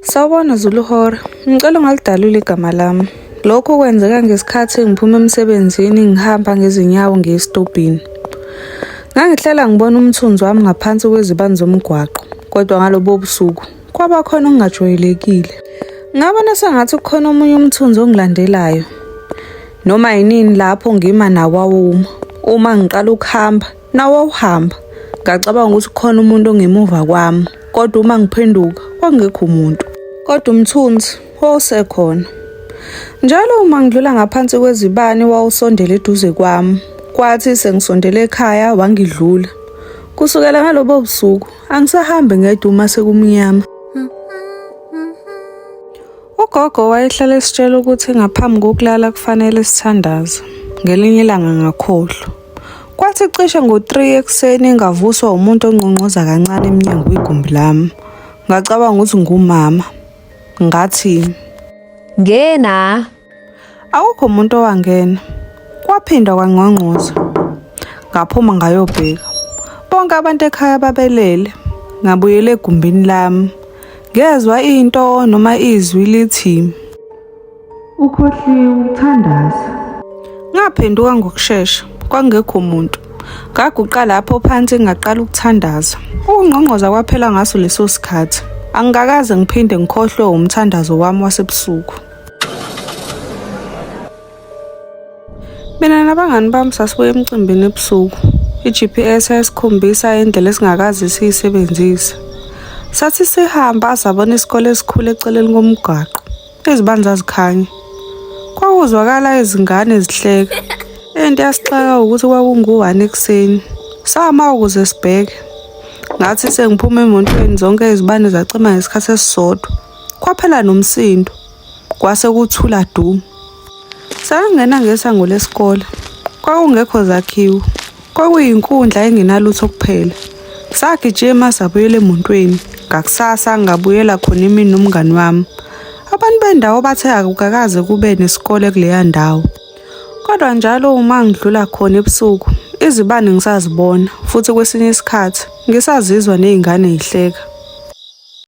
Sawubona Zuluhora, ngicela ungalidalula igama lami. Lokho kwenzeka ngesikhathi ngiphuma emsebenzini ngihamba ngezinyawo ngiye esitobhini. Ngangihlela ngibona umthunzi wami ngaphansi kwezibani zomgwaqo, kodwa ngalobo busuku kwaba khona okungajwayelekile. Ngabona sengathi kukhona omunye umthunzi ongilandelayo. Noma yinini lapho ngima nawo awuma. Uma ngiqala ukuhamba, nawo uhamba. Ngacabanga ukuthi kukhona umuntu ongemuva kwami, kodwa uma ngiphenduka kwakungekho umuntu. Kodwa umthunzi wawusekhona. Njalo uma ngidlula ngaphansi kwezibani wawusondela eduze kwami. Kwathi sengisondele ekhaya wangidlula. Kusukela ngalobo busuku angisahambi ngedwa uma sekumnyama. Ugogo wayehlala esitshela ukuthi ngaphambi kokulala kufanele sithandaze. Ngelinye ilanga ngakhohlwa. Kwathi cishe ngo-3 ekuseni ngavuswa umuntu ongqongqoza kancane eminyango wegumbi lami. Ngacabanga ukuthi ngumama. Ngathi, "Ngena." Awukho umuntu owangena. Kwaphinda kwangqongqoza. Ngaphuma ngayobheka. Bonke abantu ekhaya babelele. Ngabuyela egumbini lami. Ngezwa into noma izwi lithi, "Ukhohliwe ukuthandaza." Ngaphenduka ngokusheshsha. Kwangekho umuntu. Ngaguqa lapho phansi ngaqala ukuthandaza. Ukungqongqoza kwaphela ngaso leso sikhathi. Angikaze ngiphinde ngikhohlwe umthandazo wami wasebusuku. Mina nabangani bami sasibuye emcimbini ebusuku. I-GPS yayisikhombisa indlela esingakaze siyisebenzise. Sathi sihamba sabona isikole esikhulu eceleni komgwaqo. Izibani zazikhanya. Kwakuzwakala izingane zihleka. Into yasixaka ukuthi kwakungu-1 ekuseni. Sama ukuze sibheke. Ngathi sengiphuma emotweni zonke izibane zacima ngesikhathi esisodwa. Kwaphela nomsindo. Kwase kuthula du. Sangena ngesango lesikole. Kwakungekho zakhiwo. Kwakuyinkundla engenalutho kuphela. Sagijima sabuyela emotweni. Ngakusasa ngabuyela khona imini nomngani wami. Abantu bendawo bathe akukakaze kube nesikole kuleya ndawo. Kodwa njalo uma ngidlula khona ebusuku, izibane ngisazibona futhi kwesinye isikhathi ngisazizwa nezingane zihleka.